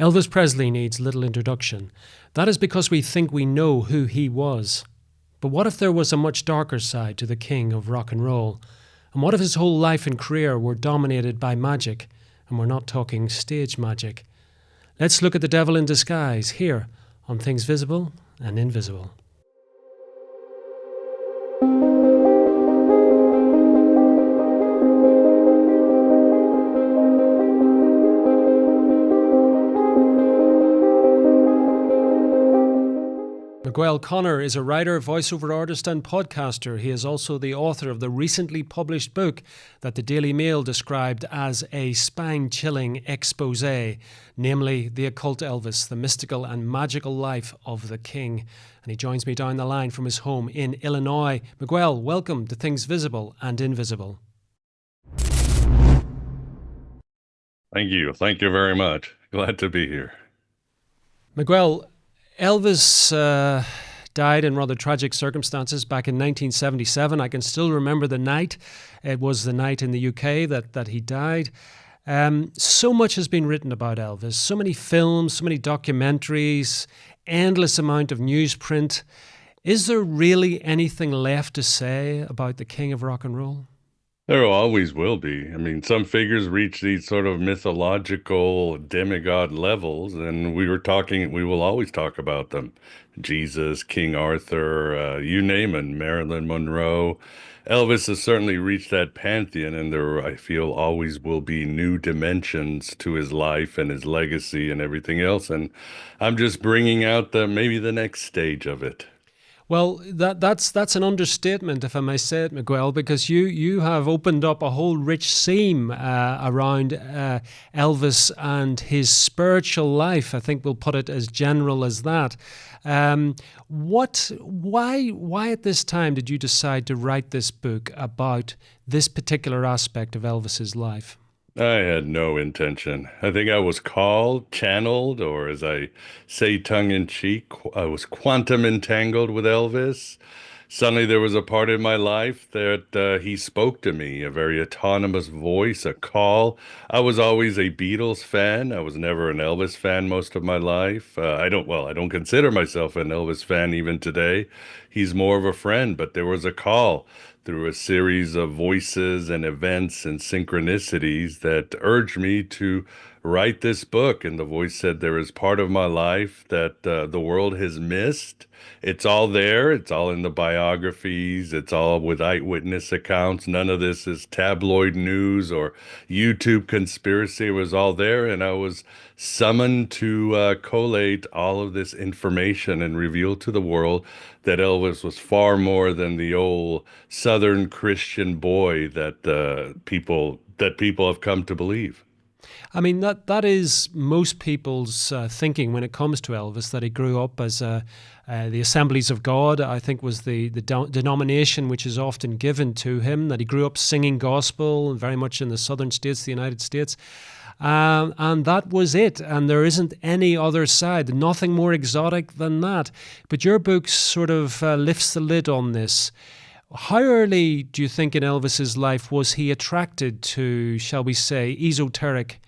Elvis Presley needs little introduction. That is because we think we know who he was. But what if there was a much darker side to the king of rock and roll? And what if his whole life and career were dominated by magic? And we're not talking stage magic. Let's look at the devil in disguise here on Things Visible and Invisible. Miguel Connor is a writer, voiceover artist and podcaster. He is also the author of the recently published book that the Daily Mail described as a spine-chilling expose, namely The Occult Elvis, the mystical and magical life of the king. And he joins me down the line from his home in Illinois. Miguel, welcome to Things Visible and Invisible. Thank you. Thank you very much. Glad to be here. Miguel, Elvis died in rather tragic circumstances back in 1977. I can still remember the night. It was the night in the UK that he died. So much has been written about Elvis. So many films, so many documentaries, endless amount of newsprint. Is there really anything left to say about the king of rock and roll? There always will be. I mean, some figures reach these sort of mythological demigod levels, and we will always talk about them. Jesus, King Arthur, you name it, Marilyn Monroe. Elvis has certainly reached that pantheon, and there, I feel, always will be new dimensions to his life and his legacy and everything else. And I'm just bringing out maybe the next stage of it. Well, that's an understatement, if I may say it, Miguel, because you have opened up a whole rich seam around Elvis and his spiritual life. I think we'll put it as general as that. Why at this time did you decide to write this book about this particular aspect of Elvis's life? I had no intention. I think I was called, channeled, or as I say tongue-in-cheek, I was quantum entangled with Elvis. Suddenly there was a part in my life that he spoke to me, a very autonomous voice, a call. I was always a Beatles fan. I was never an Elvis fan most of my life. I don't consider myself an Elvis fan even today. He's more of a friend, but there was a call through a series of voices and events and synchronicities that urged me to write this book. And the voice said, there is part of my life that the world has missed. It's all there. It's all in the biographies. It's all with eyewitness accounts. None of this is tabloid news or YouTube conspiracy. It was all there. And I was summoned to collate all of this information and reveal to the world that Elvis was far more than the old Southern Christian boy that people have come to believe. I mean, that is most people's thinking when it comes to Elvis, that he grew up as the Assemblies of God, I think was the denomination which is often given to him, that he grew up singing gospel very much in the southern states, the United States. And that was it. And there isn't any other side, nothing more exotic than that. But your book sort of lifts the lid on this. How early do you think in Elvis's life was he attracted to, shall we say, esoteric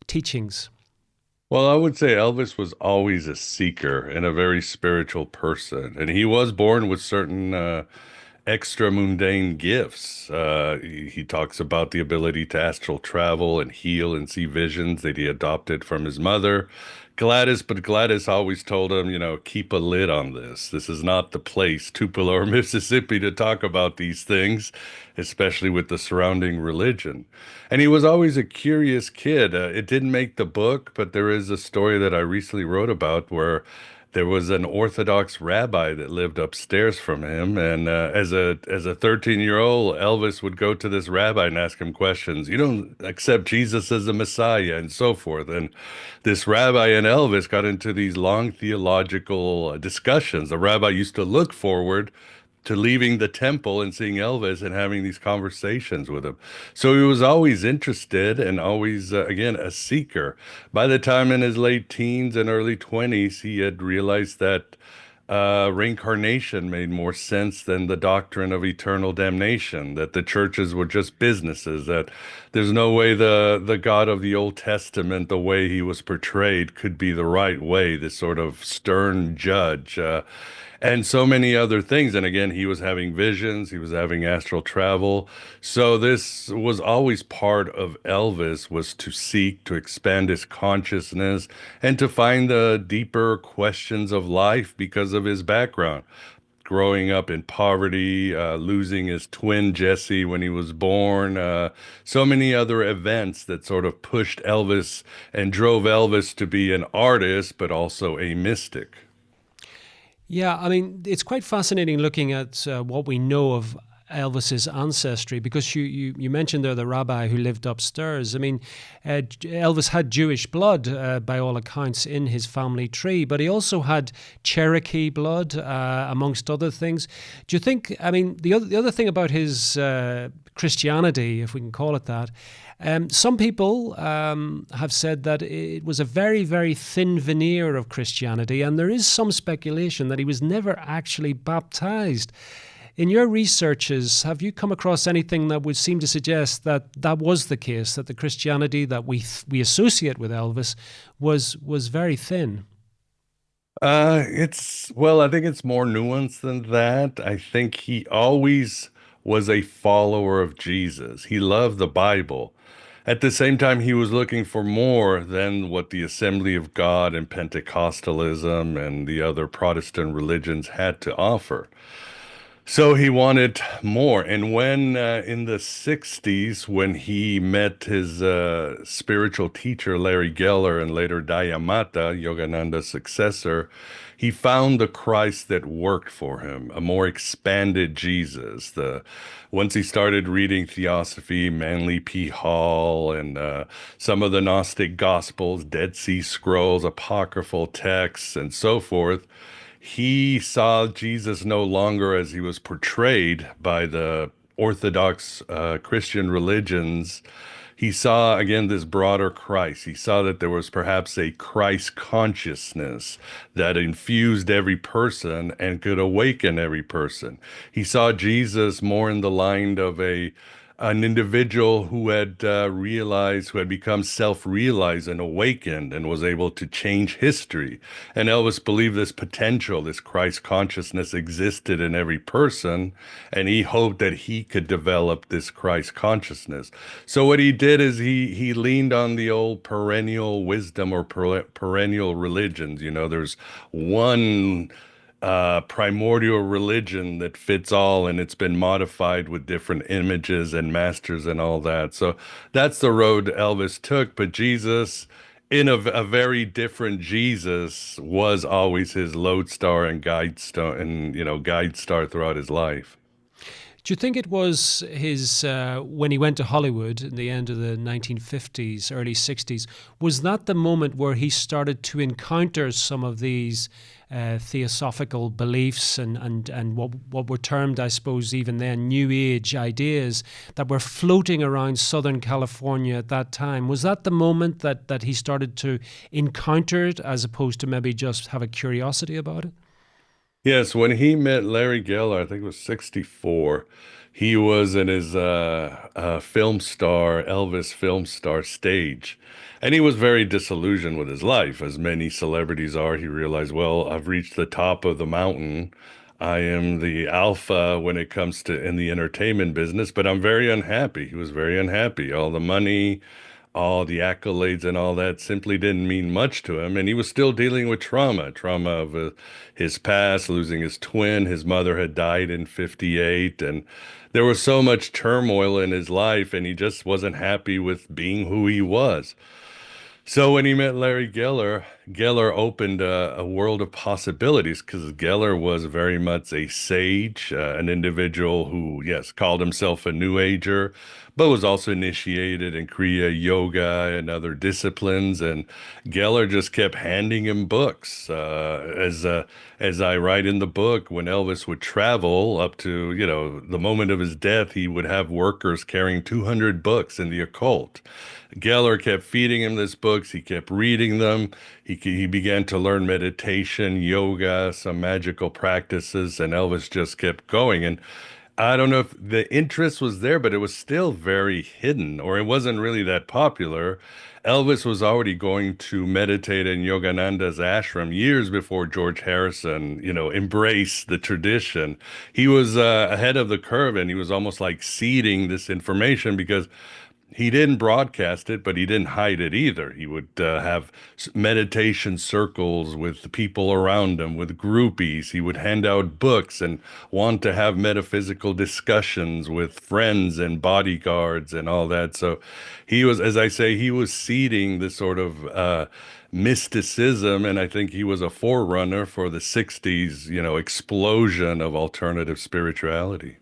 teachings? Well, I would say Elvis was always a seeker and a very spiritual person. And he was born with certain extra mundane gifts. He talks about the ability to astral travel and heal and see visions that he adopted from his mother, Gladys. But Gladys always told him, keep a lid on this. This is not the place, Tupelo or Mississippi, to talk about these things, especially with the surrounding religion. And he was always a curious kid. It didn't make the book, but there is a story that I recently wrote about where there was an Orthodox rabbi that lived upstairs from him, and as a 13-year-old, Elvis would go to this rabbi and ask him questions. You don't accept Jesus as the Messiah, and so forth. And this rabbi and Elvis got into these long theological discussions. The rabbi used to look forward to leaving the temple and seeing Elvis and having these conversations with him. So he was always interested and always, again, a seeker. By the time in his late teens and early 20s, he had realized that reincarnation made more sense than the doctrine of eternal damnation, that the churches were just businesses, that there's no way the God of the Old Testament, the way he was portrayed, could be the right way, this sort of stern judge. And so many other things. And again, he was having visions, he was having astral travel. So this was always part of Elvis, was to seek to expand his consciousness and to find the deeper questions of life because of his background. Growing up in poverty, losing his twin Jesse when he was born, so many other events that sort of pushed Elvis and drove Elvis to be an artist, but also a mystic. Yeah, I mean, it's quite fascinating looking at what we know of Elvis's ancestry, because you mentioned there the rabbi who lived upstairs. I mean, Elvis had Jewish blood by all accounts in his family tree, but he also had Cherokee blood, amongst other things. Do you think, I mean, the other thing about his Christianity, if we can call it that, some people have said that it was a very, very thin veneer of Christianity, and there is some speculation that he was never actually baptized. In your researches, have you come across anything that would seem to suggest that that was the case, that the Christianity that we associate with Elvis was very thin? I think it's more nuanced than that. I think he always was a follower of Jesus. He loved the Bible. At the same time, he was looking for more than what the Assembly of God and Pentecostalism and the other Protestant religions had to offer. So he wanted more. And when in the 60s, when he met his spiritual teacher, Larry Geller, and later Dayamata, Yogananda's successor, he found the Christ that worked for him, a more expanded Jesus. Once he started reading Theosophy, Manly P. Hall, and some of the Gnostic Gospels, Dead Sea Scrolls, apocryphal texts, and so forth, he saw Jesus no longer as he was portrayed by the Orthodox Christian religions. He saw again this broader Christ. He saw that there was perhaps a Christ consciousness that infused every person and could awaken every person. He saw Jesus more in the line of an individual who had realized, who had become self-realized and awakened and was able to change history. And Elvis believed this potential, this Christ consciousness existed in every person, and he hoped that he could develop this Christ consciousness. So what he did is he leaned on the old perennial wisdom or perennial religions. You know, there's one primordial religion that fits all, and it's been modified with different images and masters and all that. So that's the road Elvis took. But Jesus, in a very different Jesus, was always his lodestar and guide star, and guide star throughout his life. Do you think it was his, when he went to Hollywood in the end of the 1950s, early 60s, was that the moment where he started to encounter some of these theosophical beliefs and what were termed, I suppose, even then, New Age ideas that were floating around Southern California at that time? Was that the moment that he started to encounter it, as opposed to maybe just have a curiosity about it? Yes, when he met Larry Geller, I think it was 64, he was in his film star, Elvis film star stage. And he was very disillusioned with his life, as many celebrities are. He realized, well, I've reached the top of the mountain. I am the alpha when it comes to in the entertainment business, but I'm very unhappy. He was very unhappy. All the money, all the accolades and all that simply didn't mean much to him. And he was still dealing with trauma of his past, losing his twin. His mother had died in 58. And there was so much turmoil in his life, and he just wasn't happy with being who he was. So when he met Larry Geller, Geller opened a world of possibilities, because Geller was very much a sage, an individual who, yes, called himself a New Ager, but was also initiated in Kriya Yoga and other disciplines. And Geller just kept handing him books. As I write in the book, when Elvis would travel up to, the moment of his death, he would have workers carrying 200 books in the occult. Geller kept feeding him these books. He kept reading them. He he began to learn meditation, yoga, some magical practices, and Elvis just kept going. And I don't know if the interest was there, but it was still very hidden, or it wasn't really that popular. Elvis was already going to meditate in Yogananda's ashram years before George Harrison, embraced the tradition. He was ahead of the curve, and he was almost like seeding this information because he didn't broadcast it, but he didn't hide it either. He would have meditation circles with the people around him, with groupies. He would hand out books and want to have metaphysical discussions with friends and bodyguards and all that. So he was, as I say, he was seeding this sort of mysticism, and I think he was a forerunner for the 60s, explosion of alternative spirituality.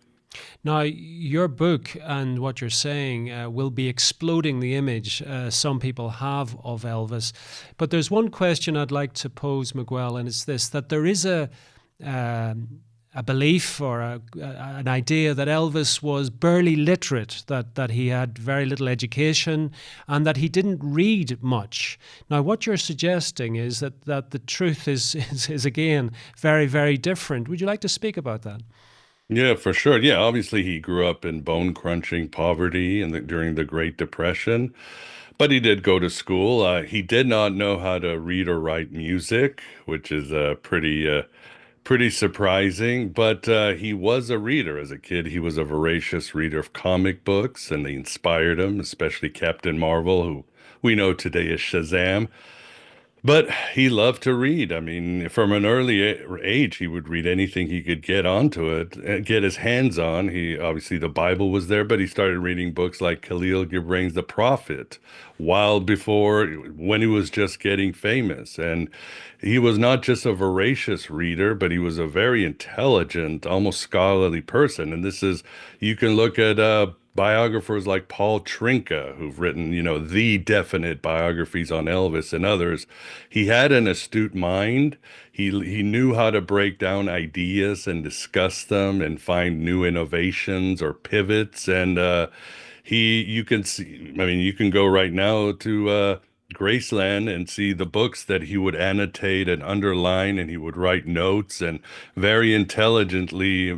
Now, your book and what you're saying will be exploding the image some people have of Elvis. But there's one question I'd like to pose, Miguel, and it's this, that there is a belief or an idea that Elvis was barely literate, that he had very little education and that he didn't read much. Now, what you're suggesting is that the truth is again, very, very different. Would you like to speak about that? Yeah, for sure. Yeah, obviously he grew up in bone-crunching poverty during the Great Depression, but he did go to school. He did not know how to read or write music, which is pretty surprising. But he was a reader as a kid. He was a voracious reader of comic books, and they inspired him, especially Captain Marvel, who we know today as Shazam. But he loved to read. I mean, from an early age, he would read anything he could get onto it, get his hands on. He obviously the Bible was there, but he started reading books like Khalil Gibran's The Prophet, while before when he was just getting famous. And he was not just a voracious reader, but he was a very intelligent, almost scholarly person. And this is, you can look at biographers like Paul Trinka, who've written, the definite biographies on Elvis and others. He had an astute mind. He knew how to break down ideas and discuss them and find new innovations or pivots. And you can see, I mean, you can go right now to Graceland and see the books that he would annotate and underline, and he would write notes and very intelligently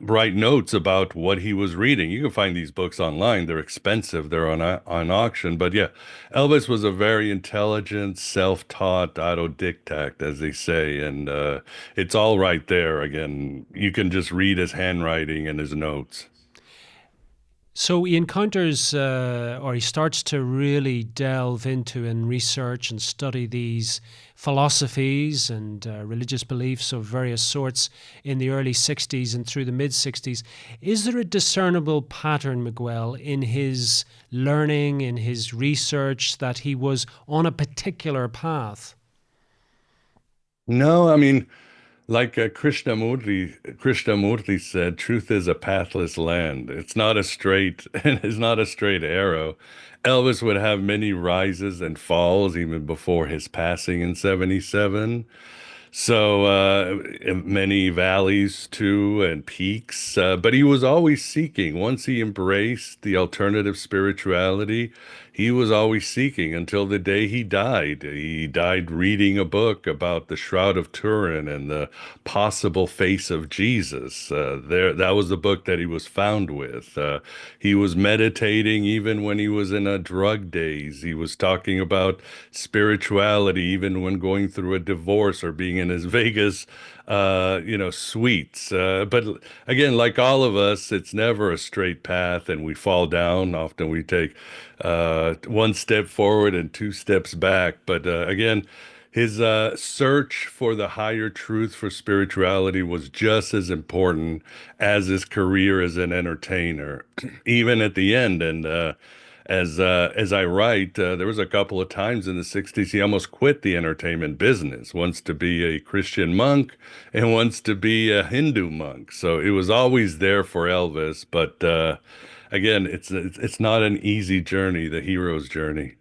write notes about what he was reading. You can find these books online. They're expensive. They're on auction. But yeah, Elvis was a very intelligent, self-taught autodidact, as they say, and it's all right there. Again, you can just read his handwriting and his notes. So he encounters, or he starts to really delve into and research and study these philosophies and religious beliefs of various sorts in the early 60s and through the mid 60s. Is there a discernible pattern, Miguel, in his learning, in his research, that he was on a particular path? No, I mean, like Krishnamurti said, truth is a pathless land. It's not a straight, it's not a straight arrow. Elvis would have many rises and falls even before his passing in 77. So many valleys too and peaks, but he was always seeking. Once he embraced the alternative spirituality, he was always seeking until the day he died. He died reading a book about the Shroud of Turin and the possible face of Jesus. That was the book that he was found with. He was meditating even when he was in a drug daze. He was talking about spirituality even when going through a divorce or being in his Vegas, suites. But again, like all of us, it's never a straight path, and we fall down. Often we take one step forward and two steps back. But again, his search for the higher truth for spirituality was just as important as his career as an entertainer, even at the end. And as I write, there was a couple of times in the 60s he almost quit the entertainment business, wants to be a Christian monk and wants to be a Hindu monk. So it was always there for Elvis. But again, it's not an easy journey, the hero's journey.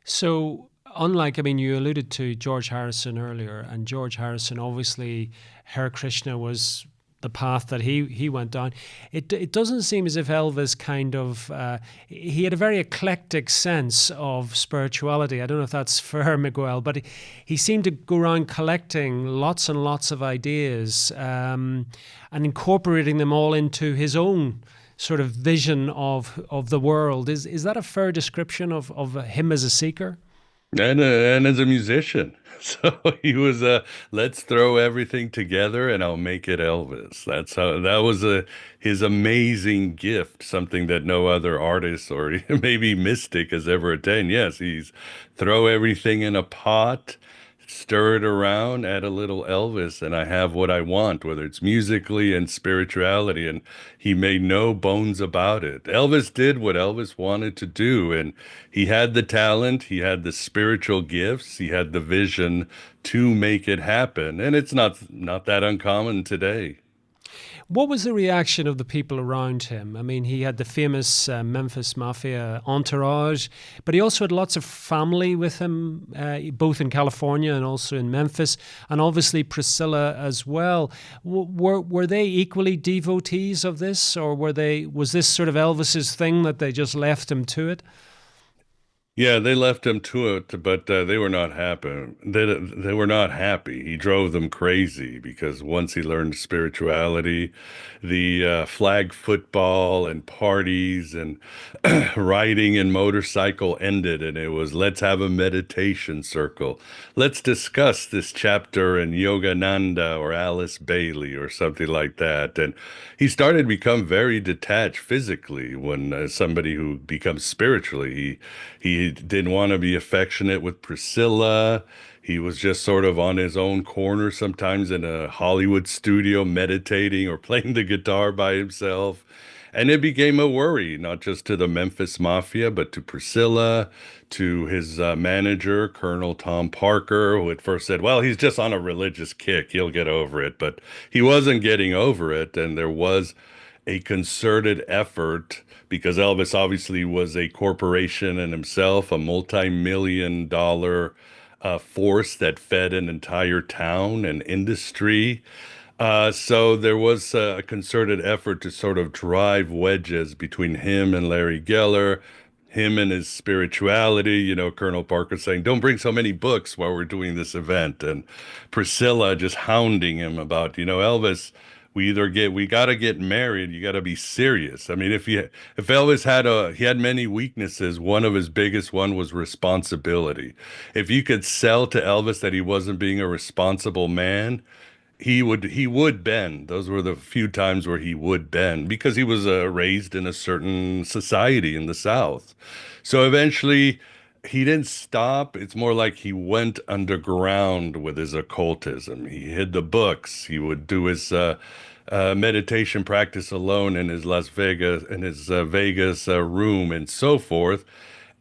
So, unlike, I mean, you alluded to George Harrison earlier, and George Harrison, obviously, Hare Krishna was the path that he went down. It doesn't seem as if Elvis kind of he had a very eclectic sense of spirituality. I don't know if that's fair, Miguel, but he seemed to go around collecting lots and lots of ideas and incorporating them all into his own sort of vision of the world. Is that a fair description of him as a seeker? And as a musician. So he was let's throw everything together and I'll make it Elvis. That's how that was his amazing gift, something that no other artist or maybe mystic has ever attained. Yes, he's throw everything in a pot, stir it around, add a little Elvis, and I have what I want, whether it's musically and spirituality. And he made no bones about it. Elvis did what Elvis wanted to do, and he had the talent, he had the spiritual gifts, he had the vision to make it happen. And it's not that uncommon today. What was the reaction of the people around him? I mean, he had the famous Memphis Mafia entourage, but he also had lots of family with him, both in California and also in Memphis, and obviously Priscilla as well. Were they equally devotees of this, or was this sort of Elvis's thing that they just left him to it? Yeah, they left him to it, but they were not happy. They were not happy. He drove them crazy because once he learned spirituality, the flag football and parties and riding and motorcycle ended, and it was let's have a meditation circle. Let's discuss this chapter in Yogananda or Alice Bailey or something like that. And he started to become very detached physically when somebody who becomes spiritually. He didn't want to be affectionate with Priscilla. He was just sort of on his own corner, sometimes in a Hollywood studio, meditating or playing the guitar by himself. And it became a worry, not just to the Memphis Mafia, but to Priscilla, to his manager, Colonel Tom Parker, who at first said, well, he's just on a religious kick. He'll get over it. But he wasn't getting over it. And there was a concerted effort because Elvis obviously was a corporation in himself, a multi-million dollar force that fed an entire town and industry. So there was a concerted effort to sort of drive wedges between him and Larry Geller, him and his spirituality. Colonel Parker saying, don't bring so many books while we're doing this event. And Priscilla just hounding him about, Elvis, we got to get married. You got to be serious. I mean, if Elvis he had many weaknesses. One of his biggest one was responsibility. If you could sell to Elvis that he wasn't being a responsible man, he would bend. Those were the few times where he would bend because he was raised in a certain society in the South. So eventually he didn't stop. It's more like he went underground with his occultism. He hid the books. He would do his meditation practice alone in his Vegas room and so forth.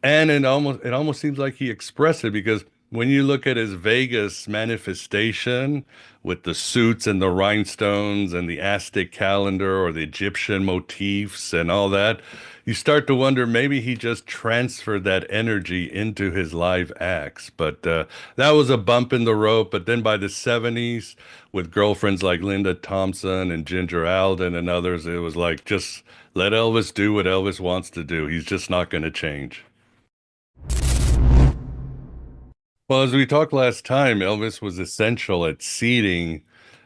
And it almost seems like he expressed it because when you look at his Vegas manifestation with the suits and the rhinestones and the Aztec calendar or the Egyptian motifs and all that, you start to wonder maybe he just transferred that energy into his live acts. But that was a bump in the road. But then by the 70s, with girlfriends like Linda Thompson and Ginger Alden and others, it was like just let Elvis do what Elvis wants to do. He's just not going to change. Well, as we talked last time, Elvis was essential at seeding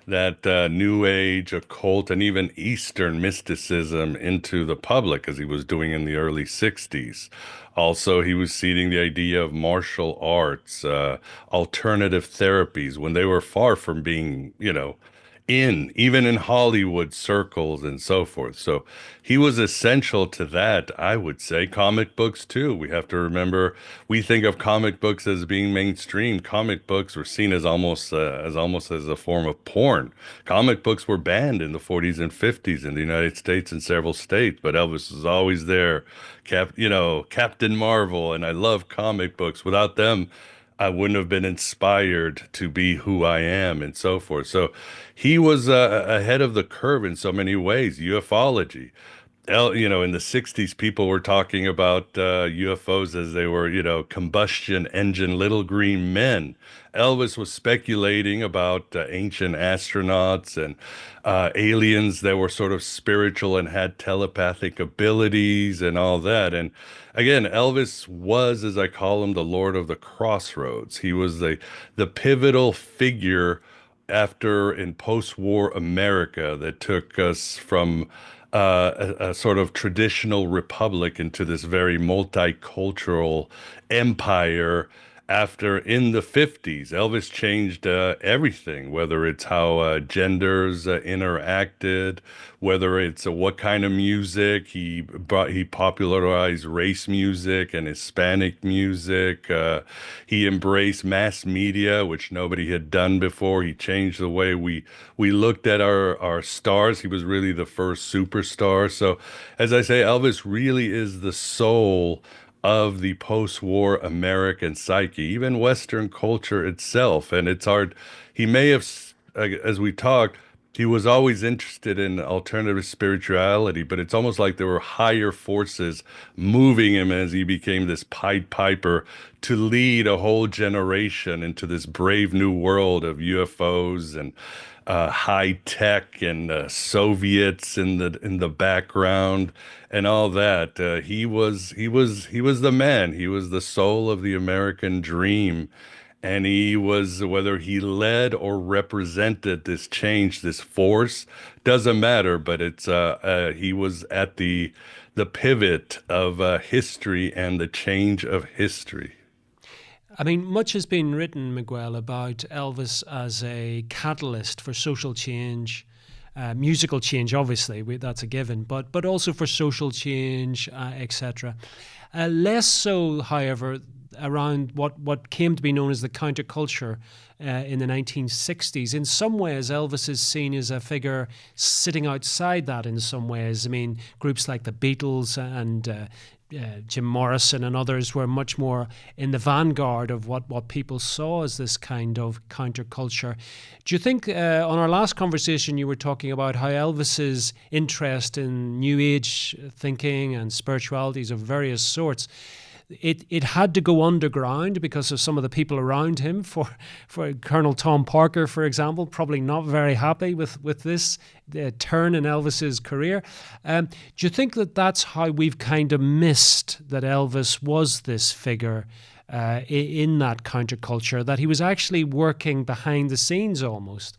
that New Age, occult, and even Eastern mysticism into the public, as he was doing in the early 60s. Also, he was seeding the idea of martial arts, alternative therapies, when they were far from being, even in Hollywood circles and so forth. So he was essential to that, I would say. Comic books, too. We have to remember, we think of comic books as being mainstream. Comic books were seen as almost as a form of porn. Comic books were banned in the 40s and 50s in the United States and several states, but Elvis was always there. Captain Marvel, and I love comic books. Without them, I wouldn't have been inspired to be who I am and so forth. So he was ahead of the curve in so many ways. Ufology. In the 60s, people were talking about UFOs as they were, combustion engine little green men. Elvis was speculating about ancient astronauts and aliens that were sort of spiritual and had telepathic abilities and all that. And again, Elvis was, as I call him, the Lord of the Crossroads. He was the pivotal figure after in post-war America that took us from a sort of traditional republic into this very multicultural empire. After in the 50s, Elvis changed everything, whether it's how genders interacted, whether it's what kind of music. He popularized race music and Hispanic music. He embraced mass media, which nobody had done before. He changed the way we looked at our stars. He was really the first superstar. So, as I say, Elvis really is the soul of the post-war American psyche, even Western culture itself. And it's hard. He may have, as we talked, he was always interested in alternative spirituality, but it's almost like there were higher forces moving him as he became this Pied Piper to lead a whole generation into this brave new world of UFOs and high tech and Soviets in the background and all that. He was the man. He was the soul of the American dream, and he was, whether he led or represented this change, this force, doesn't matter. But he was at the pivot of history and the change of history. I mean, much has been written, Miguel, about Elvis as a catalyst for social change, musical change. Obviously, that's a given, but also for social change, etc. Less so, however, around what came to be known as the counterculture in the 1960s. In some ways, Elvis is seen as a figure sitting outside that. In some ways, I mean, groups like the Beatles and Jim Morrison and others were much more in the vanguard of what people saw as this kind of counterculture. Do you think, on our last conversation, you were talking about how Elvis's interest in New Age thinking and spiritualities of various sorts, it had to go underground because of some of the people around him. For Colonel Tom Parker, for example, probably not very happy with this turn in Elvis's career. Do you think that that's how we've kind of missed that Elvis was this figure in that counterculture, that he was actually working behind the scenes almost?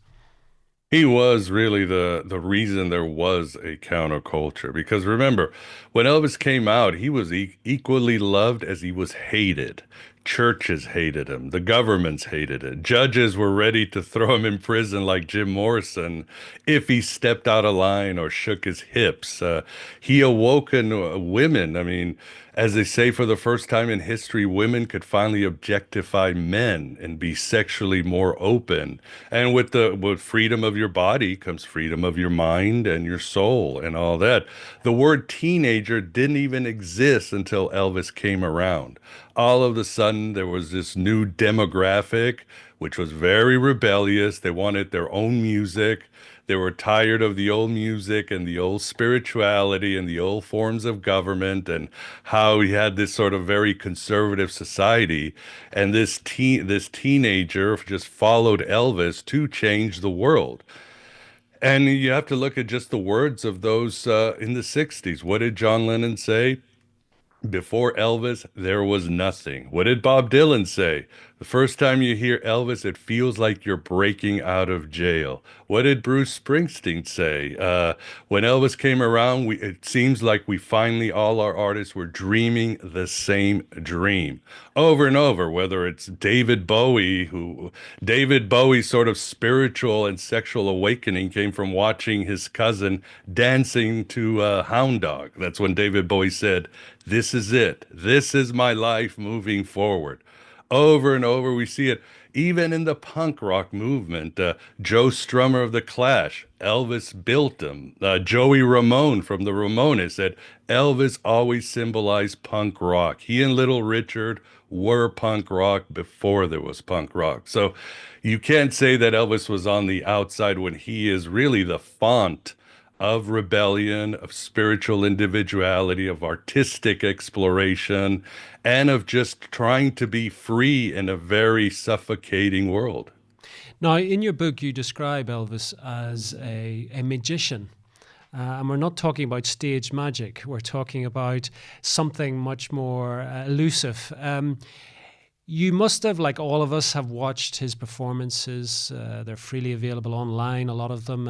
He was really the reason there was a counterculture. Because remember, when Elvis came out, he was equally loved as he was hated. Churches hated him. The governments hated it. Judges were ready to throw him in prison like Jim Morrison if he stepped out of line or shook his hips. He awoken women. I mean, as they say, for the first time in history, women could finally objectify men and be sexually more open. And with freedom of your body comes freedom of your mind and your soul and all that. The word teenager didn't even exist until Elvis came around. All of a sudden, there was this new demographic, which was very rebellious. They wanted their own music. They were tired of the old music and the old spirituality and the old forms of government and how we had this sort of very conservative society. And this teenager just followed Elvis to change the world. And you have to look at just the words of those in the 60s. What did John Lennon say? Before Elvis, there was nothing. What did Bob Dylan say? The first time you hear Elvis, it feels like you're breaking out of jail. What did Bruce Springsteen say? When Elvis came around, it seems like we finally, all our artists were dreaming the same dream over and over, whether it's David Bowie's sort of spiritual and sexual awakening came from watching his cousin dancing to Hound Dog. That's when David Bowie said, "This is it. This is my life moving forward." Over and over, we see it even in the punk rock movement. Joe Strummer of The Clash, Elvis built him. Joey Ramone from the Ramones said Elvis always symbolized punk rock. He and Little Richard were punk rock before there was punk rock. So you can't say that Elvis was on the outside when he is really the font of rebellion, of spiritual individuality, of artistic exploration, and of just trying to be free in a very suffocating world. Now, in your book, you describe Elvis as a magician. And we're not talking about stage magic. We're talking about something much more elusive. You must have, like all of us, have watched his performances. They're freely available online, a lot of them,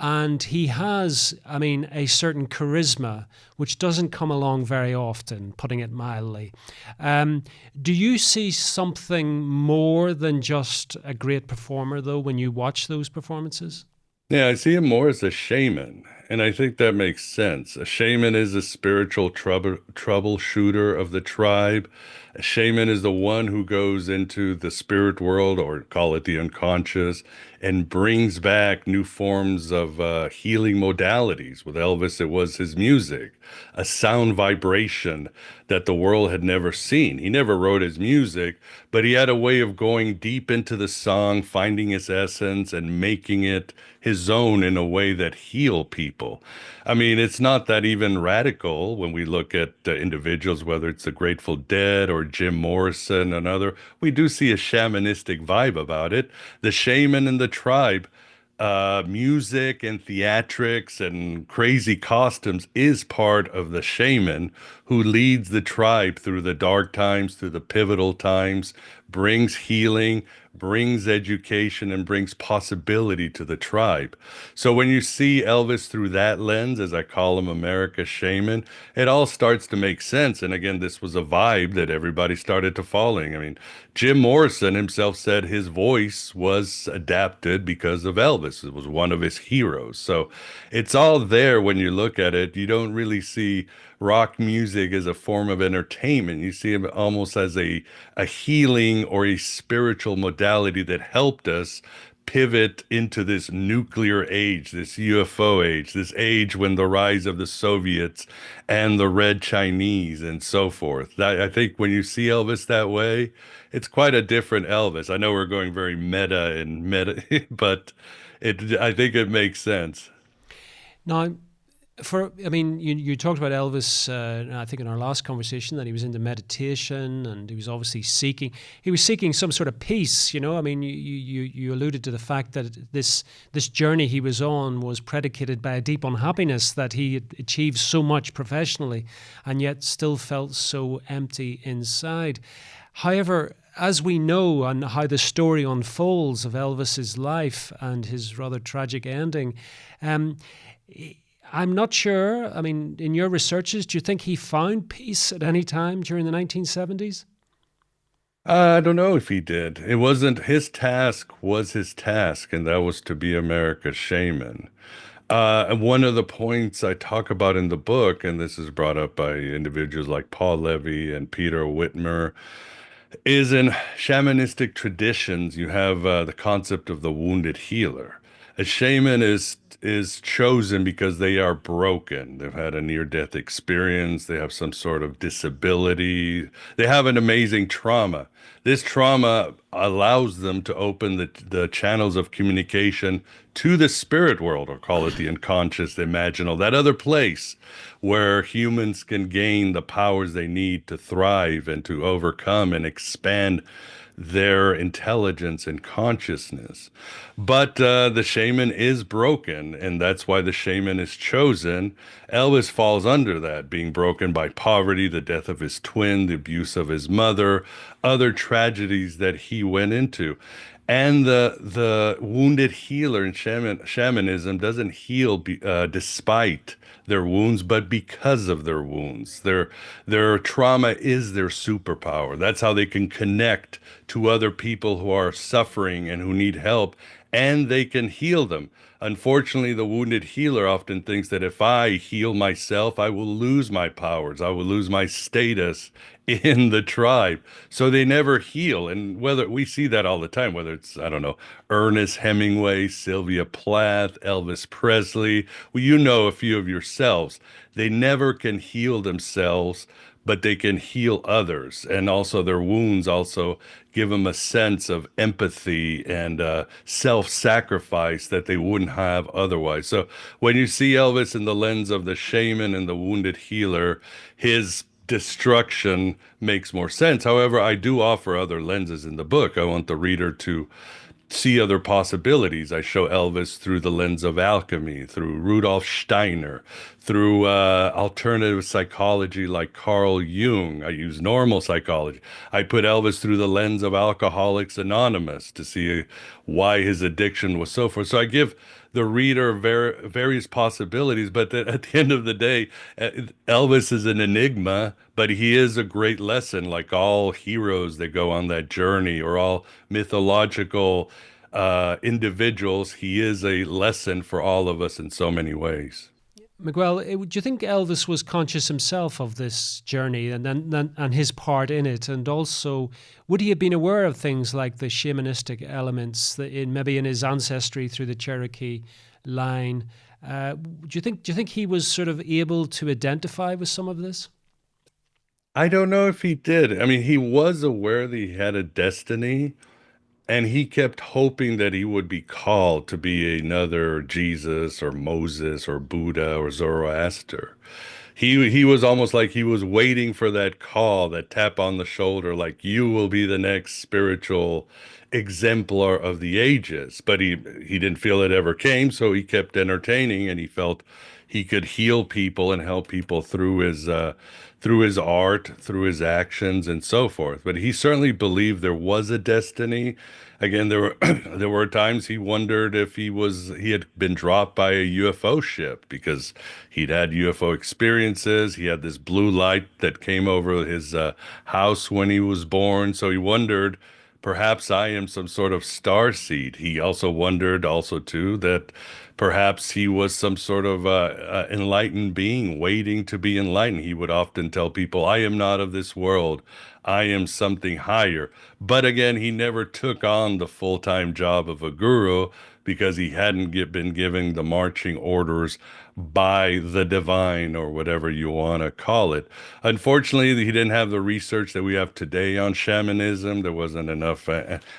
and he has, I mean, a certain charisma which doesn't come along very often, putting it mildly. Do you see something more than just a great performer, though, when you watch those performances? Yeah, I see him more as a shaman, and I think that makes sense. A shaman is a spiritual troubleshooter of the tribe. A shaman is the one who goes into the spirit world, or call it the unconscious, and brings back new forms of healing modalities. With Elvis, it was his music, a sound vibration that the world had never seen. He never wrote his music, but he had a way of going deep into the song, finding its essence, and making it his own in a way that healed people. I mean, it's not that even radical when we look at individuals, whether it's the Grateful Dead or Jim Morrison and other. We do see a shamanistic vibe about it. The shaman and the tribe, music and theatrics and crazy costumes is part of the shaman who leads the tribe through the dark times, through the pivotal times, brings healing, brings education, and brings possibility to the tribe. So when you see Elvis through that lens, as I call him, America's shaman, it all starts to make sense. And again, this was a vibe that everybody started to following. I mean, Jim Morrison himself said his voice was adapted because of Elvis. It was one of his heroes. So it's all there when you look at it. You don't really see rock music as a form of entertainment. You see it almost as a healing or a spiritual modality that helped us pivot into this nuclear age, this UFO age, this age when the rise of the Soviets and the Red Chinese and so forth. I think when you see Elvis that way, it's quite a different Elvis. I know we're going very meta, but I think it makes sense. Now, I mean, you talked about Elvis, I think in our last conversation, that he was into meditation and he was obviously he was seeking some sort of peace, you know. I mean, you alluded to the fact that this journey he was on was predicated by a deep unhappiness, that he had achieved so much professionally and yet still felt so empty inside. However, as we know, and how the story unfolds of Elvis's life and his rather tragic ending, um, I'm not sure. I mean, in your researches, do you think he found peace at any time during the 1970s? I don't know if he did. It wasn't his task, was his task, and that was to be America's shaman. And one of the points I talk about in the book, and this is brought up by individuals like Paul Levy and Peter Whitmer, is in shamanistic traditions, you have the concept of the wounded healer. A shaman is chosen because they are broken. They've had a near-death experience. They have some sort of disability. They have an amazing trauma. This trauma allows them to open the channels of communication to the spirit world, or call it the unconscious, the imaginal, that other place where humans can gain the powers they need to thrive and to overcome and expand their intelligence and consciousness. But the shaman is broken, and that's why the shaman is chosen. Elvis falls under that, being broken by poverty, the death of his twin, the abuse of his mother, other tragedies that he went into. And the wounded healer in shamanism doesn't heal despite their wounds, but because of their wounds. Their trauma is their superpower. That's how they can connect to other people who are suffering and who need help, and they can heal them. Unfortunately, the wounded healer often thinks that if I heal myself, I will lose my powers. I will lose my status in the tribe. So they never heal. And whether we see that all the time, whether it's, I don't know, Ernest Hemingway, Sylvia Plath, Elvis Presley, well, you know a few of yourselves. They never can heal themselves but they can heal others. And also their wounds also give them a sense of empathy and self-sacrifice that they wouldn't have otherwise. So when you see Elvis in the lens of the shaman and the wounded healer, his destruction makes more sense. However, I do offer other lenses in the book. I want the reader to see other possibilities. I show Elvis through the lens of alchemy, through Rudolf Steiner, through alternative psychology like Carl Jung. I use normal psychology. I put Elvis through the lens of Alcoholics Anonymous to see why his addiction was so forth. So I give the reader various possibilities, but at the end of the day, Elvis is an enigma, but he is a great lesson, like all heroes that go on that journey or all mythological individuals. He is a lesson for all of us in so many ways. Miguel, do you think Elvis was conscious himself of this journey and his part in it? And also, would he have been aware of things like the shamanistic elements that in maybe in his ancestry through the Cherokee line? Do you think he was sort of able to identify with some of this? I don't know if he did. I mean, he was aware that he had a destiny, and he kept hoping that he would be called to be another Jesus or Moses or Buddha or Zoroaster. He was almost like he was waiting for that call, that tap on the shoulder, like you will be the next spiritual exemplar of the ages. But he didn't feel it ever came, so he kept entertaining, and he felt he could heal people and help people through his art, through his actions, and so forth. But he certainly believed there was a destiny. Again, there were there were times he wondered if he had been dropped by a UFO ship because he'd had UFO experiences. He had this blue light that came over his house when he was born. So he wondered, perhaps I am some sort of star seed. He also wondered, also too, that perhaps he was some sort of enlightened being waiting to be enlightened. He would often tell people, I am not of this world. I am something higher. But again, he never took on the full-time job of a guru because he hadn't been given the marching orders by the divine or whatever you want to call it. Unfortunately, he didn't have the research that we have today on shamanism. There wasn't enough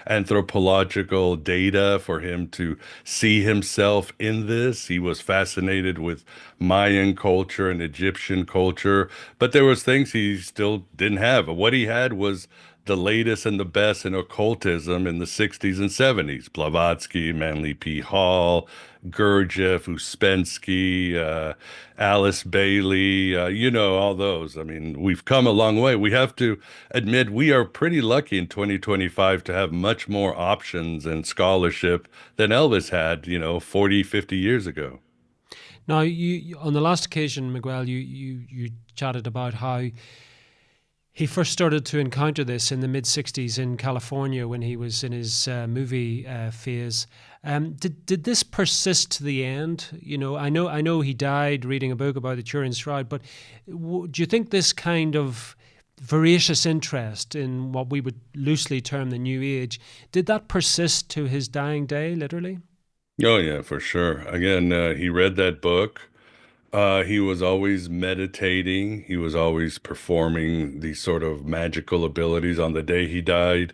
anthropological data for him to see himself in this. He was fascinated with Mayan culture and Egyptian culture, but there was things he still didn't have. What he had was the latest and the best in occultism in the 60s and 70s. Blavatsky, Manly P. Hall, Gurdjieff, Uspensky, Alice Bailey, all those. I mean, we've come a long way. We have to admit we are pretty lucky in 2025 to have much more options and scholarship than Elvis had, 40, 50 years ago. Now, you on the last occasion, Miguel, you chatted about how he first started to encounter this in the mid '60s in California when he was in his movie phase. Did this persist to the end? I know he died reading a book about the Turin Shroud, but do you think this kind of voracious interest in what we would loosely term the New Age, did that persist to his dying day, literally? Oh, yeah, for sure. Again, he read that book. He was always meditating. He was always performing these sort of magical abilities. On the day he died,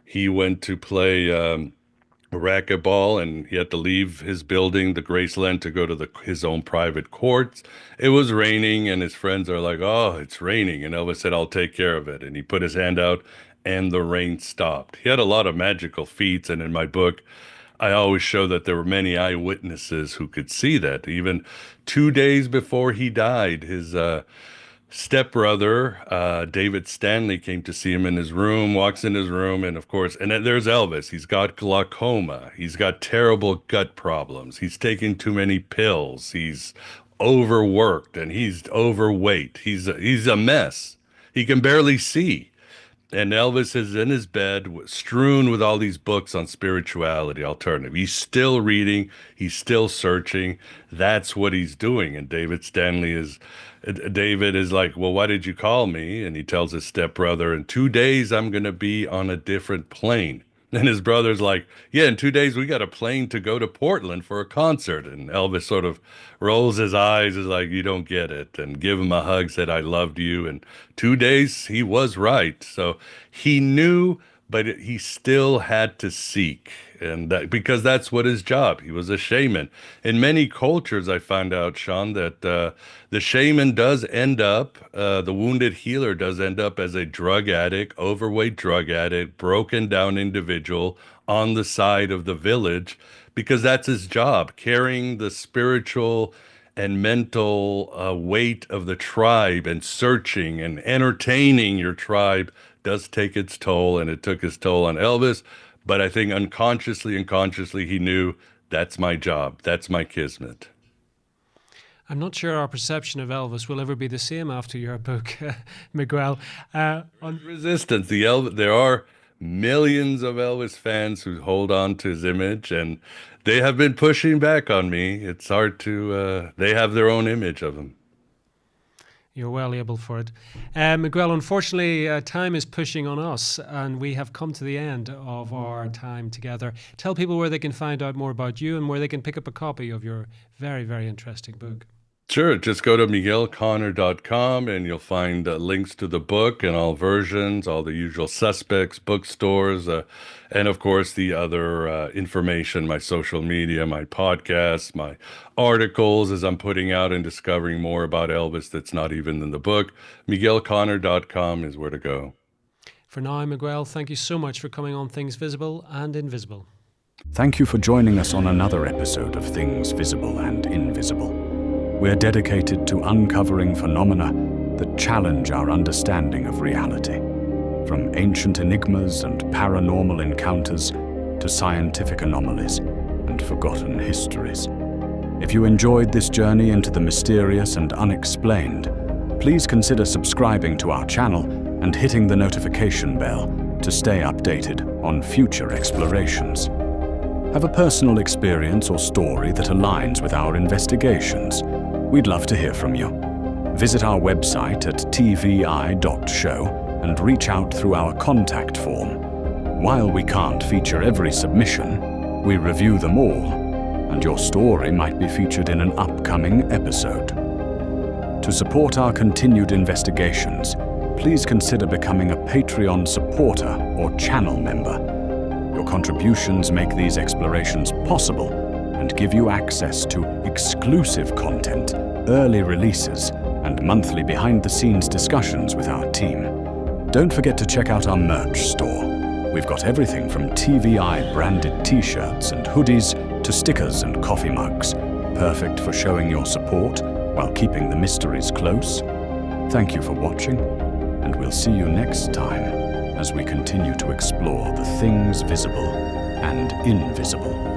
he went to play racquetball, and he had to leave his building, the Graceland, to go to his own private courts. It was raining, and his friends are like, "Oh, it's raining," and Elvis said, "I'll take care of it." And he put his hand out, and the rain stopped. He had a lot of magical feats, and in my book, I always show that there were many eyewitnesses who could see that. Even 2 days before he died, his stepbrother, David Stanley, came to see him in his room, walks in his room, and of course, and then there's Elvis. He's got glaucoma. He's got terrible gut problems. He's taking too many pills. He's overworked and he's overweight. He's a mess. He can barely see. And Elvis is in his bed, strewn with all these books on spirituality, alternative. He's still reading, he's still searching. That's what he's doing. And David is like, "Well, why did you call me?" And he tells his stepbrother, "In 2 days, I'm going to be on a different plane." And his brother's like, yeah, in 2 days we got a plane to go to Portland for a concert. And Elvis sort of rolls his eyes, is like, you don't get it, and give him a hug, said, I loved you. And 2 days, he was right. So he knew, but he still had to seek. And that, because that's what his job. He was a shaman. In many cultures, I found out, Sean, that the shaman does end up, the wounded healer does end up as a drug addict, overweight drug addict, broken down individual on the side of the village, because that's his job, carrying the spiritual and mental weight of the tribe, and searching and entertaining your tribe does take its toll, and it took its toll on Elvis. But I think unconsciously and consciously, he knew, that's my job, that's my kismet. I'm not sure our perception of Elvis will ever be the same after your book, Miguel. Resistance. There are millions of Elvis fans who hold on to his image, and they have been pushing back on me. It's hard to, they have their own image of him. You're well able for it. Miguel, unfortunately, time is pushing on us, and we have come to the end of our time together. Tell people where they can find out more about you and where they can pick up a copy of your very, very interesting book. Sure. Just go to miguelconnor.com and you'll find links to the book and all versions, all the usual suspects, bookstores, and of course the other information, my social media, my podcasts, my articles as I'm putting out and discovering more about Elvis that's not even in the book. miguelconnor.com is where to go. For now, Miguel, thank you so much for coming on Things Visible and Invisible. Thank you for joining us on another episode of Things Visible and Invisible. We're dedicated to uncovering phenomena that challenge our understanding of reality, from ancient enigmas and paranormal encounters to scientific anomalies and forgotten histories. If you enjoyed this journey into the mysterious and unexplained, please consider subscribing to our channel and hitting the notification bell to stay updated on future explorations. Have a personal experience or story that aligns with our investigations? We'd love to hear from you. Visit our website at tvi.show and reach out through our contact form. While we can't feature every submission, we review them all, and your story might be featured in an upcoming episode. To support our continued investigations, please consider becoming a Patreon supporter or channel member. Your contributions make these explorations possible and give you access to exclusive content, early releases, and monthly behind-the-scenes discussions with our team. Don't forget to check out our merch store. We've got everything from TVI-branded t-shirts and hoodies to stickers and coffee mugs, perfect for showing your support while keeping the mysteries close. Thank you for watching, and we'll see you next time as we continue to explore the things visible and invisible.